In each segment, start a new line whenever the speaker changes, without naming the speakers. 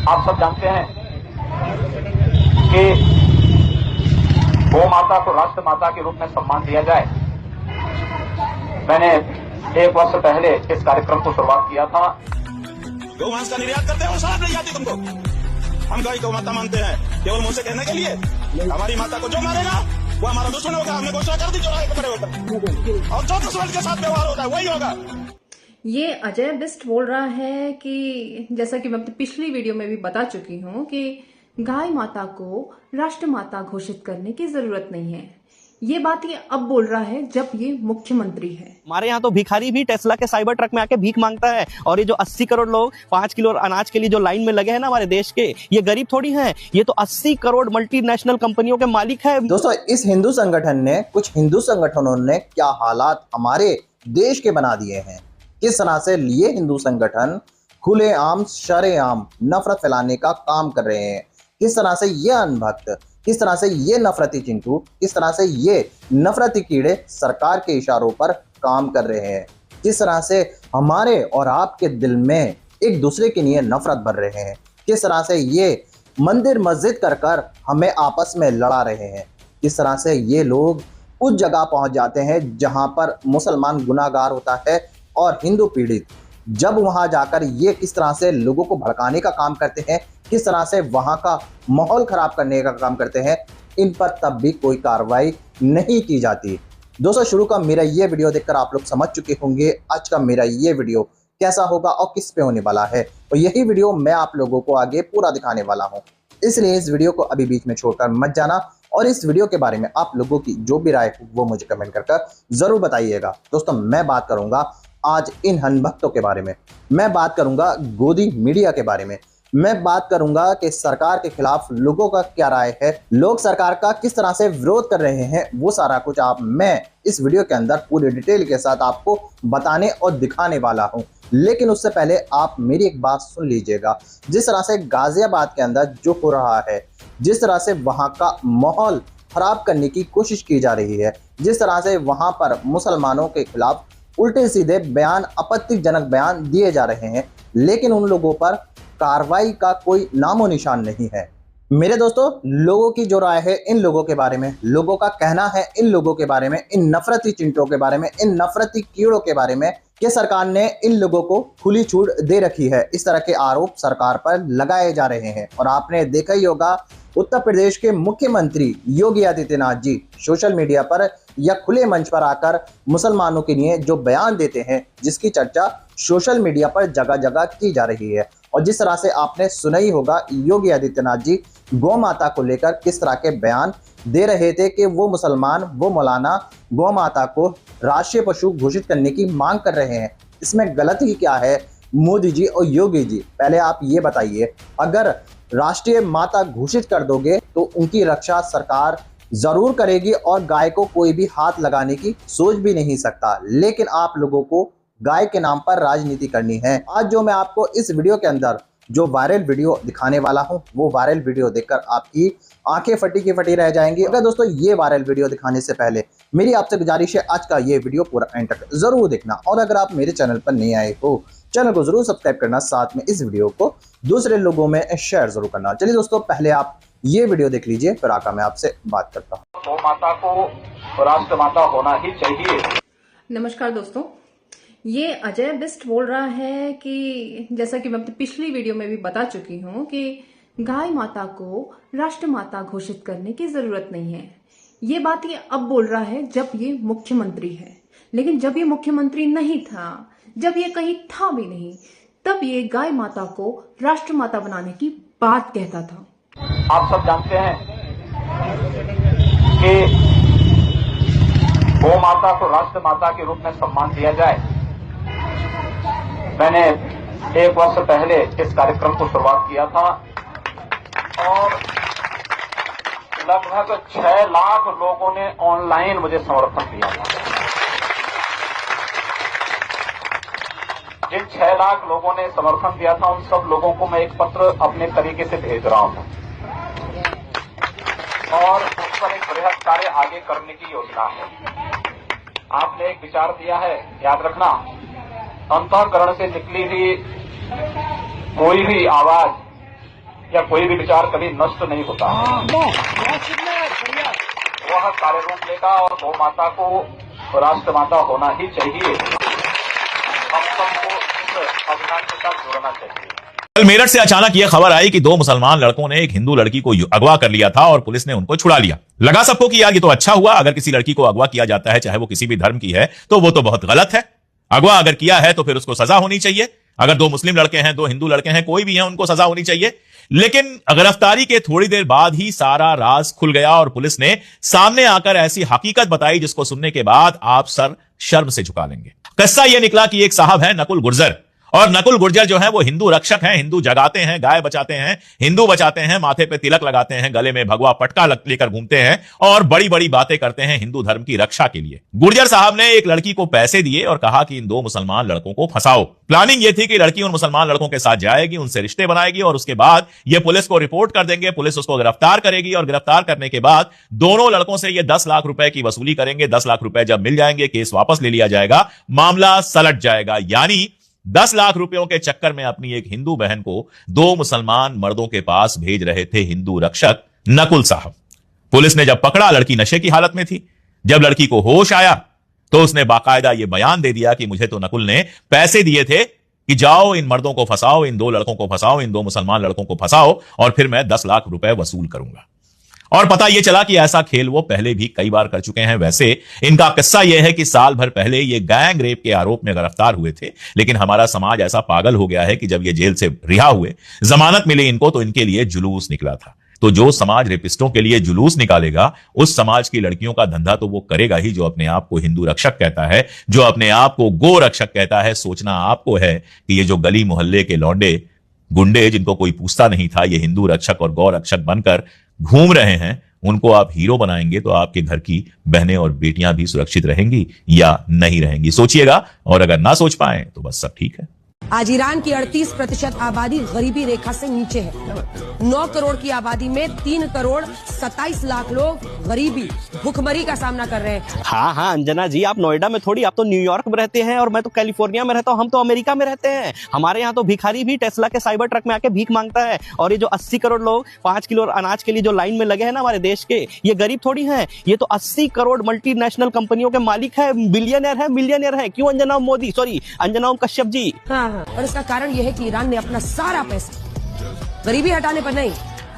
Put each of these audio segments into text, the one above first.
आप सब जानते हैं कि गौ माता को राष्ट्र माता के रूप में सम्मान दिया जाए। मैंने 1 वर्ष पहले इस कार्यक्रम को शुरुआत किया था।
गौवंश का निर्यात करते हैं, शराब नहीं आती तुमको। हम गाय गौ माता मानते हैं केवल मुंह से कहने के लिए। हमारी माता को जो मारेगा वो हमारा दुश्मन होगा। हमने घोषणा कर दी चौराहे पे खड़े होकर, और जो दुश्मन के साथ व्यवहार होता है वही होगा।
ये अजय बिष्ट बोल रहा है कि जैसा कि मैं अपनी पिछली वीडियो में भी बता चुकी हूं कि गाय माता को राष्ट्र माता घोषित करने की जरूरत नहीं है। ये बात ये अब बोल रहा है जब ये मुख्यमंत्री है।
हमारे यहाँ तो भिखारी भी टेस्ला के साइबर ट्रक में आके भीख मांगता है, और ये जो 80 करोड़ लोग 5 किलो अनाज के लिए जो लाइन में लगे हैं ना हमारे देश के, ये गरीब थोड़ी हैं, ये तो 80 करोड़ मल्टीनेशनल कंपनियों के मालिक है।
दोस्तों, इस हिंदू संगठन ने, कुछ हिंदू संगठनों ने क्या हालात हमारे देश के बना दिए हैं। किस तरह से ये हिंदू संगठन खुलेआम शरेआम नफरत फैलाने का काम कर रहे हैं। किस तरह से ये अनभक्त, किस तरह से ये नफरती चिंटू, किस तरह से ये नफरती कीड़े सरकार के इशारों पर काम कर रहे हैं। किस तरह से हमारे और आपके दिल में एक दूसरे के लिए नफरत भर रहे हैं। किस तरह से ये मंदिर मस्जिद कर कर हमें आपस में लड़ा रहे हैं। किस तरह से ये लोग उस जगह पहुंच जाते हैं जहां पर मुसलमान गुनाहगार होता है और हिंदू पीड़ित। जब वहां जाकर ये किस तरह से लोगों को भड़काने का काम करते हैं, किस तरह से वहां का माहौल खराब करने का काम करते हैं, इन पर तब भी कोई कार्रवाई नहीं की जाती। दोस्तों, शुरू का मेरा ये वीडियो देखकर आप लोग समझ चुके होंगे आज का मेरा ये वीडियो कैसा होगा और किस पे होने वाला है, और यही वीडियो मैं आप लोगों को आगे पूरा दिखाने वाला हूं। इसलिए इस वीडियो को अभी बीच में छोड़कर मत जाना, और इस वीडियो के बारे में आप लोगों की जो भी राय हो वो मुझे कमेंट कर जरूर बताइएगा। दोस्तों, मैं बात करूंगा आज इन हनभक्तों के बारे में, मैं बात करूंगा गोदी मीडिया के बारे में, मैं बात करूंगा कि सरकार के खिलाफ लोगों का क्या राय है, लोग सरकार का किस तरह से विरोध कर रहे हैं। वो सारा कुछ मैं इस वीडियो के अंदर पूरी डिटेल के साथ आपको बताने और दिखाने वाला हूं। लेकिन उससे पहले आप मेरी एक बात सुन लीजिएगा। जिस तरह से गाजियाबाद के अंदर जो हो रहा है, जिस तरह से वहां का माहौल खराब करने की कोशिश की जा रही है, जिस तरह से वहां पर मुसलमानों के खिलाफ उल्टे सीधे बयान, आपत्तिजनक बयान दिए जा रहे हैं, लेकिन उन लोगों पर कार्रवाई का कोई नामो निशान नहीं है। मेरे दोस्तों, लोगों की जो राय है इन लोगों के बारे में, लोगों का कहना है इन लोगों के बारे में, इन नफरती चिंटों के बारे में, इन नफरती कीड़ों के बारे में कि सरकार ने इन लोगों को खुली छूट दे रखी है। इस तरह के आरोप सरकार पर लगाए जा रहे हैं। और आपने देखा ही होगा, उत्तर प्रदेश के मुख्यमंत्री योगी आदित्यनाथ जी सोशल मीडिया पर या खुले मंच पर आकर मुसलमानों के लिए जो बयान देते हैं, जिसकी चर्चा सोशल मीडिया पर जगह जगह की जा रही है। और जिस तरह से आपने सुना ही होगा, योगी आदित्यनाथ जी गौ माता को लेकर किस तरह के बयान दे रहे थे कि वो मुसलमान, वो मौलाना गौ माता को राष्ट्रीय पशु घोषित करने की मांग कर रहे हैं। इसमें गलत ही क्या है मोदी जी और योगी जी? पहले आप ये बताइए, अगर राष्ट्रीय माता घोषित कर दोगे तो उनकी रक्षा सरकार जरूर करेगी और गाय को कोई भी हाथ लगाने की सोच भी नहीं सकता। लेकिन आप लोगों को गाय के नाम पर राजनीति करनी है। आज जो मैं आपको इस वीडियो के अंदर जो वायरल वीडियो दिखाने वाला हूं, वो वायरल वीडियो देखकर आपकी आंखें फटी की फटी रह जाएंगी। अगर दोस्तों, ये वायरल वीडियो दिखाने से पहले मेरी आपसे गुजारिश है, आज का ये वीडियो पूरा एंड तक जरूर देखना। और अगर आप मेरे चैनल पर नहीं आए हो, चैनल को जरूर सब्सक्राइब करना, साथ में इस वीडियो को दूसरे लोगों में शेयर जरूर करना। चलिए दोस्तों, पहले आप ये वीडियो देख लीजिए, फिर आकर मैं आपसे बात करता हूँ।
गौ माता को राष्ट्र माता होना ही चाहिए।
नमस्कार दोस्तों, ये अजय बिष्ट बोल रहा है कि जैसा कि मैं अपनी पिछली वीडियो में भी बता चुकी हूं कि गाय माता को राष्ट्र माता घोषित करने की जरूरत नहीं है। ये बात ये अब बोल रहा है जब ये मुख्यमंत्री है। लेकिन जब ये मुख्यमंत्री नहीं था, जब ये कहीं था भी नहीं, तब ये गाय माता को राष्ट्र माता बनाने की बात कहता था।
आप सब जानते हैं कि गौ माता को राष्ट्र माता के रूप में सम्मान दिया जाए। मैंने 1 वर्ष पहले इस कार्यक्रम को शुरुआत किया था, और लगभग 6 लाख लोगों ने ऑनलाइन मुझे समर्थन दिया था। जिन 6 लाख लोगों ने समर्थन दिया था, उन सब लोगों को मैं एक पत्र अपने तरीके से भेज रहा हूं, और उस पर एक बृहद कार्य आगे करने की योजना है। आपने एक विचार दिया है, याद रखना, अंतःकरण से निकली हुई कोई भी आवाज या कोई भी विचार कभी नष्ट नहीं होता। वह कार्य रूप लेगा और गौ माता को राष्ट्रमाता होना ही चाहिए। हम सबको इस अभियान के साथ जुड़ना चाहिए।
कल मेरठ से अचानक यह खबर आई कि 2 मुसलमान लड़कों ने एक हिंदू लड़की को अगवा कर लिया था और पुलिस ने उनको छुड़ा लिया। लगा सबको कि यार ये तो अच्छा हुआ, अगर किसी लड़की को अगवा किया जाता है चाहे वो किसी भी धर्म की है तो वो तो बहुत गलत है। अगवा अगर किया है तो फिर उसको सजा होनी चाहिए। अगर 2 मुस्लिम लड़के हैं, 2 हिंदू लड़के हैं, कोई भी है, उनको सजा होनी चाहिए। लेकिन गिरफ्तारी के थोड़ी देर बाद ही सारा राज खुल गया और पुलिस ने सामने आकर ऐसी हकीकत बताई जिसको सुनने के बाद आप सर शर्म से झुका लेंगे। किस्सा यह निकला कि एक साहब है नकुल गुर्जर, और नकुल गुर्जर जो है वो हिंदू रक्षक हैं, हिंदू जगाते हैं, गाय बचाते हैं, हिंदू बचाते हैं, माथे पे तिलक लगाते हैं, गले में भगवा पटका लेकर घूमते हैं और बड़ी बड़ी बातें करते हैं हिंदू धर्म की रक्षा के लिए। गुर्जर साहब ने एक लड़की को पैसे दिए और कहा कि इन 2 मुसलमान लड़कों को फंसाओ। प्लानिंग ये थी कि लड़की उन मुसलमान लड़कों के साथ जाएगी, उनसे रिश्ते बनाएगी और उसके बाद ये पुलिस को रिपोर्ट कर देंगे, पुलिस उसको गिरफ्तार करेगी और गिरफ्तार करने के बाद दोनों लड़कों से ये 10 लाख रुपए की वसूली करेंगे। 10 लाख रुपए जब मिल जाएंगे केस वापस ले लिया जाएगा, मामला सलट जाएगा। यानी 10 लाख रुपयों के चक्कर में अपनी एक हिंदू बहन को 2 मुसलमान मर्दों के पास भेज रहे थे हिंदू रक्षक नकुल साहब। पुलिस ने जब पकड़ा, लड़की नशे की हालत में थी। जब लड़की को होश आया तो उसने बाकायदा यह बयान दे दिया कि मुझे तो नकुल ने पैसे दिए थे कि जाओ इन मर्दों को फंसाओ, इन 2 लड़कों को फंसाओ, इन 2 मुसलमान लड़कों को फंसाओ और फिर मैं 10 लाख रुपए वसूल करूंगा। और पता यह चला कि ऐसा खेल वो पहले भी कई बार कर चुके हैं। वैसे इनका किस्सा यह है कि साल भर पहले ये गैंग रेप के आरोप में गिरफ्तार हुए थे, लेकिन हमारा समाज ऐसा पागल हो गया है कि जब ये जेल से रिहा हुए, जमानत मिली इनको, तो इनके लिए जुलूस निकला था। तो जो समाज रेपिस्टों के लिए जुलूस निकालेगा, उस समाज की लड़कियों का धंधा तो वो करेगा ही जो अपने आप को हिंदू रक्षक कहता है, जो अपने आप को गो रक्षक कहता है। सोचना आपको है कि ये जो गली मोहल्ले के लौंडे गुंडे जिनको कोई पूछता नहीं था, ये हिंदू रक्षक और गौ रक्षक बनकर घूम रहे हैं, उनको आप हीरो बनाएंगे तो आपके घर की बहनें और बेटियां भी सुरक्षित रहेंगी या नहीं रहेंगी? सोचिएगा, और अगर ना सोच पाए तो बस सब ठीक है।
आज ईरान की 38% आबादी गरीबी रेखा से नीचे है। 9 करोड़ की आबादी में 3 करोड़ 27 लाख लोग गरीबी भूखमरी का सामना कर रहे हैं।
हाँ अंजना जी, आप नोएडा में थोड़ी, आप तो न्यूयॉर्क में रहते हैं और मैं तो कैलिफोर्निया में रहता हूँ, हम तो अमेरिका में रहते हैं। हमारे यहाँ तो भिखारी भी टेस्ला के साइबर ट्रक में आके भीख मांगता है। और ये जो 80 करोड़ लोग 5 किलो अनाज के लिए जो लाइन में लगे हैं ना हमारे देश के, ये गरीब थोड़ी हैं, ये तो 80 करोड़ मल्टीनेशनल कंपनियों के मालिक है, बिलियनर है, मिलियनर है। क्यों अंजना मोदी, सॉरी अंजना कश्यप जी।
और इसका कारण यह है कि ईरान ने अपना सारा पैसा गरीबी हटाने पर नहीं,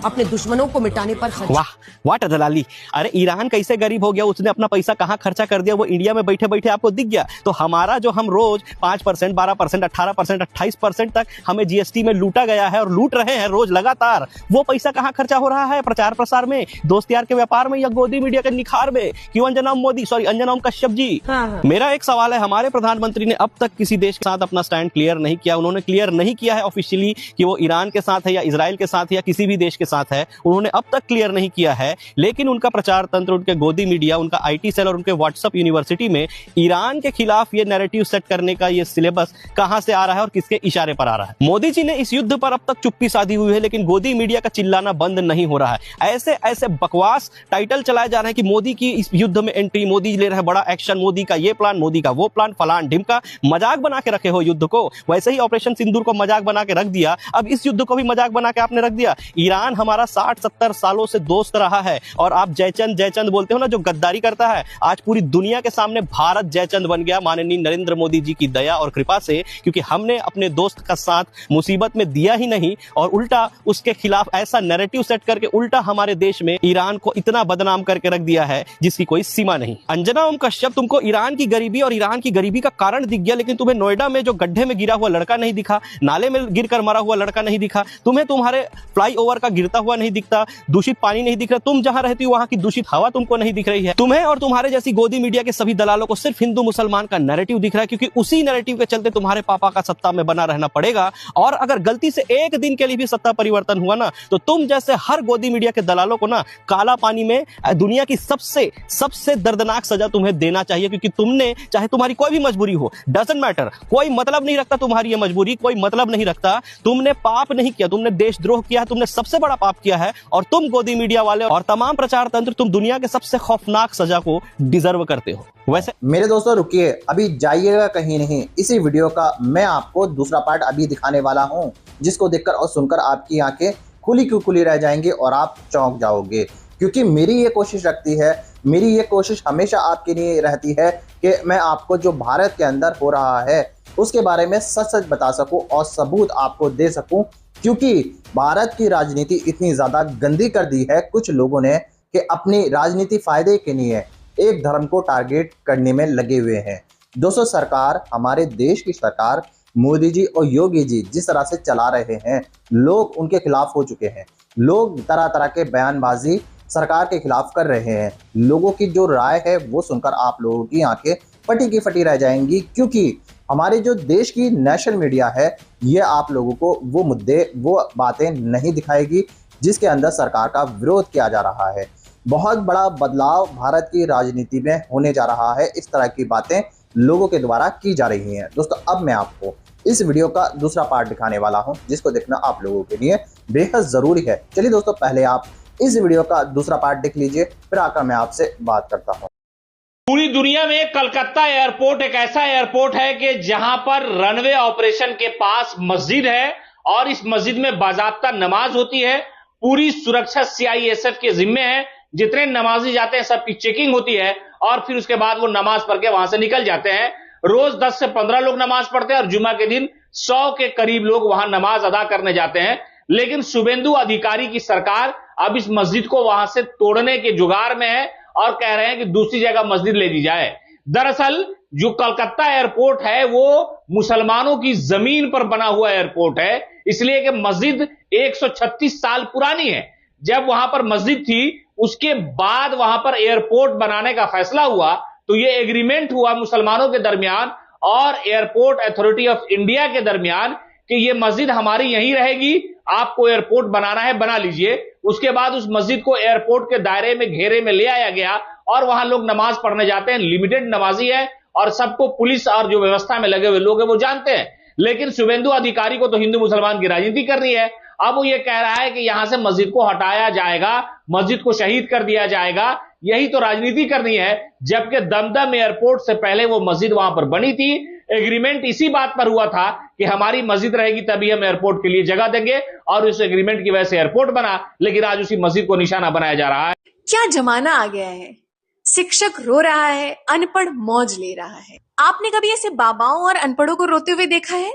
अपने दुश्मनों को मिटाने पर खर्च।
वाह वाट दलाली। अरे ईरान कैसे गरीब हो गया, उसने अपना पैसा कहां खर्चा कर दिया वो इंडिया में बैठे बैठे आपको दिख गया। तो हमारा जो हम रोज 5%, 12%, 18%, 28% तक हमें जीएसटी में लूटा गया है और लूट रहे हैं रोज लगातार, वो पैसा कहां खर्चा हो रहा है? प्रचार प्रसार में, दोस्त यार के व्यापार में या गोदी मीडिया के निखार में? क्यों अंजना मोदी, सॉरी अंजना कश्यप जी। मेरा एक सवाल है, हमारे प्रधानमंत्री ने अब तक किसी देश के साथ अपना स्टैंड क्लियर नहीं किया। उन्होंने क्लियर नहीं किया है ऑफिशियली कि वो ईरान के साथ है या इजराइल के साथ है या किसी भी देश के साथ है, उन्होंने अब तक क्लियर नहीं किया है। लेकिन उनका प्रचार तंत्र, उनके गोदी मीडिया, उनका आईटी सेल और उनके व्हाट्सएप यूनिवर्सिटी में ईरान के खिलाफ ये नैरेटिव सेट करने का ये सिलेबस कहां से आ रहा है और किसके इशारे पर आ रहा है? मोदी जी ने इस युद्ध पर अब तक चुप्पी साधी हुई है, लेकिन गोदी मीडिया का चिल्लाना बंद नहीं हो रहा है। ऐसे ऐसे बकवास टाइटल चलाए जा रहे हैं कि मोदी की इस युद्ध में एंट्री, मोदी ले रहे हैं बड़ा एक्शन, मोदी का ये प्लान, मोदी का वो प्लान, फलान ढिमका। मजाक बना के रखे हो युद्ध को। वैसे ही ऑपरेशन सिंदूर को मजाक बना के रख दिया, अब इस युद्ध को भी मजाक बना के आपने रख दिया। ईरान हमारा 60-70 सालों से दोस्त रहा है और आप जयचंद जयचंद बोलते हो ना, जो गद्दारी करता है, आज पूरी दुनिया के सामने भारत जयचंद बन गया माननीय नरेंद्र मोदी जी की दया और कृपा से, क्योंकि हमने अपने दोस्त का साथ मुसीबत में दिया ही नहीं और उल्टा उसके खिलाफ ऐसा नैरेटिव सेट करके उल्टा हमारे देश में ईरान को इतना बदनाम करके रख दिया है जिसकी कोई सीमा नहीं। अंजना कश्यप, तुमको ईरान की गरीबी और ईरान की गरीबी का कारण दिख गया, लेकिन तुम्हें नोएडा में जो गड्ढे में गिरा हुआ लड़का नहीं दिखा, नाले में गिरकर मरा हुआ लड़का नहीं दिखा, तुम्हें तुम्हारे फ्लाईओवर का गिरता हुआ नहीं दिखता, दूषित पानी नहीं दिख रहा, तुम जहां रहती हो वहां की दूषित हवा तुमको नहीं दिख रही है। तुम्हें और तुम्हारे जैसी गोदी मीडिया के सभी दलालों को सिर्फ हिंदू मुसलमान का नैरेटिव दिख रहा है, क्योंकि उसी नैरेटिव के चलते तुम्हारे पापा का सत्ता में बना रहना पड़ेगा। और अगर गलती से एक दिन के लिए भी सत्ता परिवर्तन हुआ ना, तो तुम जैसे हर गोदी मीडिया के दलालों को ना काला पानी में दुनिया की सबसे दर्दनाक सजा तुम्हें देना चाहिए, क्योंकि तुमने, चाहे तुम्हारी कोई भी मजबूरी हो, डजंट मैटर, कोई मतलब नहीं रखता तुम्हारी ये मजबूरी, कोई मतलब नहीं रखता। तुमने पाप नहीं किया, तुमने देशद्रोह किया है, तुमने सबसे बड़ा पाप किया है, और तुम गोदी मीडिया वाले और तमाम प्रचार तंत्र, तुम दुनिया के सबसे खौफनाक सजा को डिजर्व करते हो। वैसे
मेरे दोस्तों रुकिए, अभी जाइएगा कहीं नहीं। इसी वीडियो का मैं आपको दूसरा पार्ट अभी दिखाने वाला हूं, जिसको देखकर और सुनकर आपकी आंखें खुली की खुली रह जाएंगी और आप चौंक जाओगे। क्योंकि मेरी ये कोशिश रखती है, मेरी ये कोशिश हमेशा आपके लिए रहती है कि मैं आपको जो भारत के अंदर हो रहा है उसके बारे में सच सच बता सकूं और सबूत आपको दे सकूं। क्योंकि भारत की राजनीति इतनी ज़्यादा गंदी कर दी है कुछ लोगों ने कि अपनी राजनीति फायदे के लिए एक धर्म को टारगेट करने में लगे हुए हैं। दोस्तों, सरकार, हमारे देश की सरकार, मोदी जी और योगी जी जिस तरह से चला रहे हैं, लोग उनके खिलाफ हो चुके हैं। लोग तरह तरह के बयानबाजी सरकार के खिलाफ कर रहे हैं। लोगों की जो राय है वो सुनकर आप लोगों की आंखें फटी की फटी रह जाएंगी। क्योंकि हमारे जो देश की नेशनल मीडिया है ये आप लोगों को वो मुद्दे, वो बातें नहीं दिखाएगी जिसके अंदर सरकार का विरोध किया जा रहा है। बहुत बड़ा बदलाव भारत की राजनीति में होने जा रहा है। इस तरह की बातें लोगों के द्वारा की जा रही हैं। दोस्तों, अब मैं आपको इस वीडियो का दूसरा पार्ट दिखाने वाला हूं जिसको देखना आप लोगों के लिए बेहद जरूरी है। चलिए दोस्तों, पहले आप इस वीडियो का दूसरा पार्ट देख लीजिए, फिर आकर मैं आपसे बात करता हूं।
पूरी दुनिया में कलकत्ता एयरपोर्ट एक ऐसा एयरपोर्ट है कि जहां पर रनवे ऑपरेशन के पास मस्जिद है और इस मस्जिद में बाकायदा नमाज होती है। पूरी सुरक्षा सीआईएसएफ के जिम्मे है। जितने नमाजी जाते हैं सबकी चेकिंग होती है और फिर उसके बाद वो नमाज पढ़ के वहां से निकल जाते हैं। रोज 10 से 15 लोग नमाज पढ़ते हैं और जुमा के दिन 100 के करीब लोग वहां नमाज अदा करने जाते हैं। लेकिन शुभेंदु अधिकारी की सरकार अब इस मस्जिद को वहां से तोड़ने के जुगाड़ में है और कह रहे हैं कि दूसरी जगह मस्जिद ले दी जाए। दरअसल जो कलकत्ता एयरपोर्ट है वो मुसलमानों की जमीन पर बना हुआ एयरपोर्ट है, इसलिए कि मस्जिद 136 साल पुरानी है। जब वहां पर मस्जिद थी उसके बाद वहां पर एयरपोर्ट बनाने का फैसला हुआ तो ये एग्रीमेंट हुआ मुसलमानों के दरमियान और एयरपोर्ट अथॉरिटी ऑफ इंडिया के दरमियान कि ये मस्जिद हमारी यहीं रहेगी, आपको एयरपोर्ट बनाना है बना लीजिए। उसके बाद उस मस्जिद को एयरपोर्ट के दायरे में, घेरे में ले आया गया और वहां लोग नमाज पढ़ने जाते हैं। लिमिटेड नमाजी है और सबको पुलिस और जो व्यवस्था में लगे हुए लोग हैं वो जानते हैं। लेकिन शुभेंदु अधिकारी को तो हिंदू मुसलमान की राजनीति करनी है। अब वो ये कह रहा है कि यहां से मस्जिद को हटाया जाएगा, मस्जिद को शहीद कर दिया जाएगा, यही तो राजनीति करनी है। जबकि दमदम एयरपोर्ट से पहले वो मस्जिद वहां पर बनी थी। एग्रीमेंट इसी बात पर हुआ था कि हमारी मस्जिद रहेगी तभी हम एयरपोर्ट के लिए जगह देंगे और उस एग्रीमेंट की वजह से एयरपोर्ट बना। लेकिन आज उसी मस्जिद को निशाना बनाया जा रहा है।
क्या जमाना आ गया है। शिक्षक रो रहा है, अनपढ़ मौज ले रहा है। आपने कभी ऐसे बाबाओं और अनपढ़ों को रोते हुए देखा है?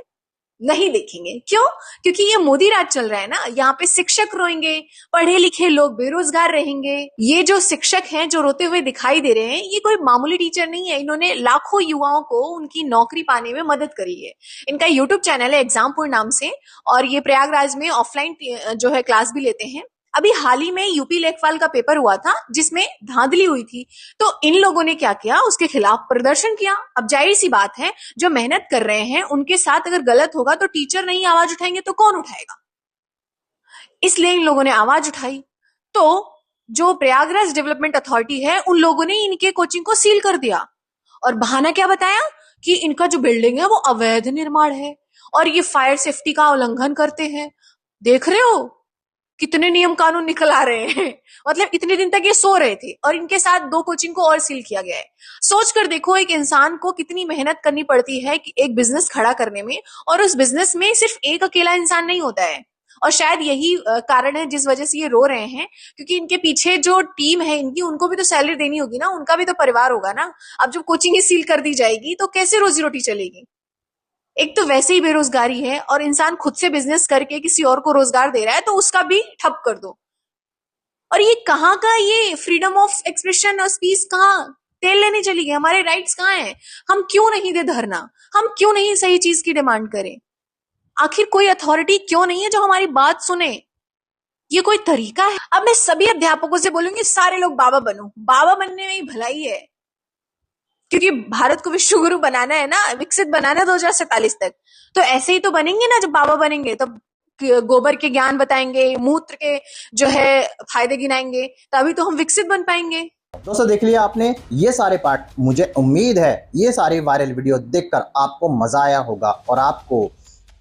नहीं देखेंगे। क्यों? क्योंकि ये मोदी राज चल रहा है ना। यहाँ पे शिक्षक रोएंगे, पढ़े लिखे लोग बेरोजगार रहेंगे। ये जो शिक्षक हैं जो रोते हुए दिखाई दे रहे हैं ये कोई मामूली टीचर नहीं है। इन्होंने लाखों युवाओं को उनकी नौकरी पाने में मदद करी है। इनका यूट्यूब चैनल है एग्जामपुर नाम से और ये प्रयागराज में ऑफलाइन जो है क्लास भी लेते हैं। अभी हाल ही में यूपी लेखपाल का पेपर हुआ था जिसमें धांधली हुई थी, तो इन लोगों ने क्या किया, उसके खिलाफ प्रदर्शन किया। अब जाहिर सी बात है जो मेहनत कर रहे हैं उनके साथ अगर गलत होगा तो टीचर नहीं आवाज उठाएंगे तो कौन उठाएगा, इसलिए इन लोगों ने आवाज उठाई। तो जो प्रयागराज डेवलपमेंट अथॉरिटी है उन लोगों ने इनके कोचिंग को सील कर दिया और बहाना क्या बताया कि इनका जो बिल्डिंग है वो अवैध निर्माण है और ये फायर सेफ्टी का उल्लंघन करते हैं। देख रहे हो कितने नियम कानून निकल आ रहे हैं। मतलब इतने दिन तक ये सो रहे थे और इनके साथ 2 कोचिंग को और सील किया गया है। सोच कर देखो एक इंसान को कितनी मेहनत करनी पड़ती है कि एक बिजनेस खड़ा करने में, और उस बिजनेस में सिर्फ एक अकेला इंसान नहीं होता है। और शायद यही कारण है जिस वजह से ये रो रहे हैं, क्योंकि इनके पीछे जो टीम है इनकी, उनको भी तो सैलरी देनी होगी ना, उनका भी तो परिवार होगा ना। अब जब कोचिंग ही सील कर दी जाएगी तो कैसे रोजी रोटी चलेगी। एक तो वैसे ही बेरोजगारी है और इंसान खुद से बिजनेस करके किसी और को रोजगार दे रहा है तो उसका भी ठप कर दो। और ये कहाँ का ये फ्रीडम ऑफ एक्सप्रेशन और स्पीच, कहाँ तेल लेने चली गई। हमारे राइट्स कहाँ हैं? हम क्यों नहीं दे धरना, हम क्यों नहीं सही चीज की डिमांड करें? आखिर कोई अथॉरिटी क्यों नहीं है जो हमारी बात सुने? ये कोई तरीका है? अब मैं सभी अध्यापकों से बोलूंगी सारे लोग बाबा बनो। बाबा बनने में ही भलाई है, क्योंकि भारत को विश्व गुरु बनाना है ना, विकसित बनाना है 2047 तक। तो ऐसे ही तो बनेंगे ना, जब बाबा बनेंगे तब गोबर के ज्ञान बताएंगे, मूत्र के जो है फायदे गिनाएंगे, तभी तो हम विकसित बन पाएंगे।
दोस्तों, देख लिया आपने ये सारे पार्ट। मुझे उम्मीद है ये सारी वायरल वीडियो देखकर आपको मजा आया होगा और आपको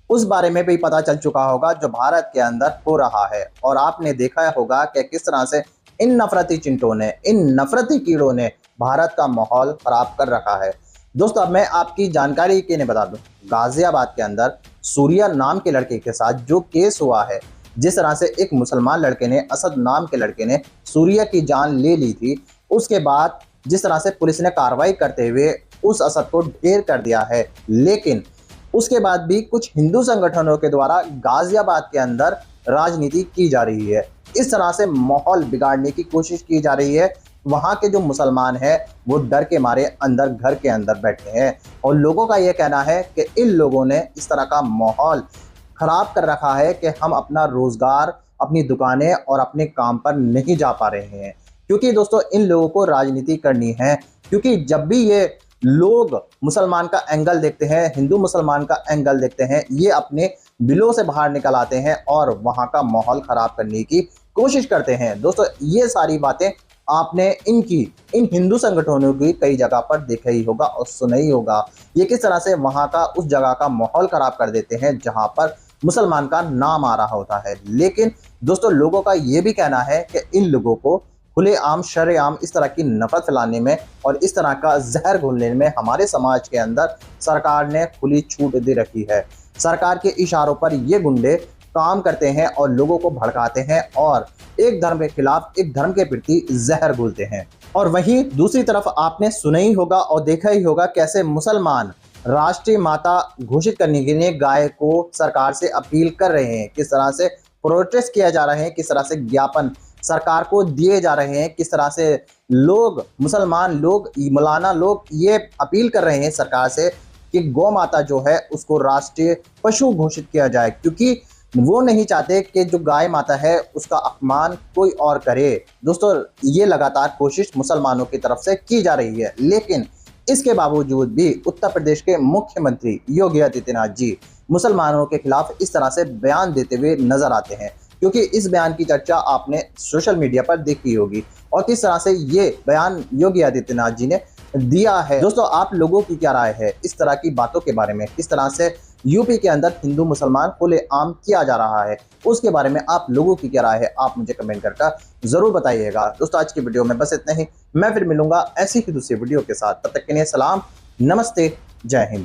उस बारे में भी पता चल चुका होगा जो भारत के अंदर हो रहा है। और आपने देखा होगा कि किस तरह से इन नफरती चिंटों ने, इन नफरती कीड़ों ने भारत का माहौल खराब कर रखा है। दोस्तों, अब मैं आपकी जानकारी के लिए बता दूं, गाजियाबाद के अंदर सूर्या नाम के लड़के के साथ जो केस हुआ है, जिस तरह से एक मुसलमान लड़के ने, असद नाम के लड़के ने सूर्या की जान ले ली थी, उसके बाद जिस तरह से पुलिस ने कार्रवाई करते हुए उस असद को ढेर कर दिया है, लेकिन उसके बाद भी कुछ हिंदू संगठनों के द्वारा गाजियाबाद के अंदर राजनीति की जा रही है। इस तरह से माहौल बिगाड़ने की कोशिश की जा रही है। वहाँ के जो मुसलमान हैं वो डर के मारे अंदर घर के अंदर बैठे हैं और लोगों का ये कहना है कि इन लोगों ने इस तरह का माहौल खराब कर रखा है कि हम अपना रोजगार, अपनी दुकानें और अपने काम पर नहीं जा पा रहे हैं। क्योंकि दोस्तों इन लोगों को राजनीति करनी है, क्योंकि जब भी ये लोग मुसलमान का एंगल देखते हैं, हिंदू मुसलमान का एंगल देखते हैं, ये अपने बिलों से बाहर निकल आते हैं और वहाँ का माहौल खराब करने की कोशिश करते हैं। दोस्तों ये सारी बातें आपने इन हिंदू संगठनों की कई जगह पर देखा ही होगा और सुना ही होगा। ये किस तरह से वहाँ का, उस जगह का माहौल खराब कर देते हैं जहाँ पर मुसलमान का नाम आ रहा होता है। लेकिन दोस्तों लोगों का ये भी कहना है कि इन लोगों को खुलेआम शरेआम इस तरह की नफरत फैलाने में और इस तरह का जहर घोलने में हमारे समाज के अंदर सरकार ने खुली छूट दे रखी है। सरकार के इशारों पर ये गुंडे काम करते हैं और लोगों को भड़काते हैं और एक धर्म के खिलाफ, एक धर्म के प्रति जहर घोलते हैं। और वहीं दूसरी तरफ आपने सुना ही होगा और देखा ही होगा कैसे मुसलमान राष्ट्रीय माता घोषित करने के लिए गाय को सरकार से अपील कर रहे हैं, किस तरह से प्रोटेस्ट किया जा रहे हैं, किस तरह से ज्ञापन सरकार को दिए जा रहे हैं, किस तरह से लोग, मुसलमान लोग, मौलाना लोग ये अपील कर रहे हैं सरकार से कि गौ माता जो है उसको राष्ट्रीय पशु घोषित किया जाए, क्योंकि वो नहीं चाहते कि जो गाय माता है उसका अपमान कोई और करे। दोस्तों ये लगातार कोशिश मुसलमानों की तरफ से की जा रही है, लेकिन इसके बावजूद भी उत्तर प्रदेश के मुख्यमंत्री योगी आदित्यनाथ जी मुसलमानों के खिलाफ इस तरह से बयान देते हुए नजर आते हैं, क्योंकि इस बयान की चर्चा आपने सोशल मीडिया पर देखी होगी और किस तरह से ये बयान योगी आदित्यनाथ जी ने दिया है। दोस्तों आप लोगों की क्या राय है इस तरह की बातों के बारे में? किस तरह से यूपी के अंदर हिंदू मुसलमान खुलेआम किया जा रहा है, उसके बारे में आप लोगों की क्या राय है? आप मुझे कमेंट करके जरूर बताइएगा। दोस्तों आज की वीडियो में बस इतना ही, मैं फिर मिलूंगा ऐसी ही दूसरी वीडियो के साथ। तब तक के लिए सलाम, नमस्ते, जय हिंद।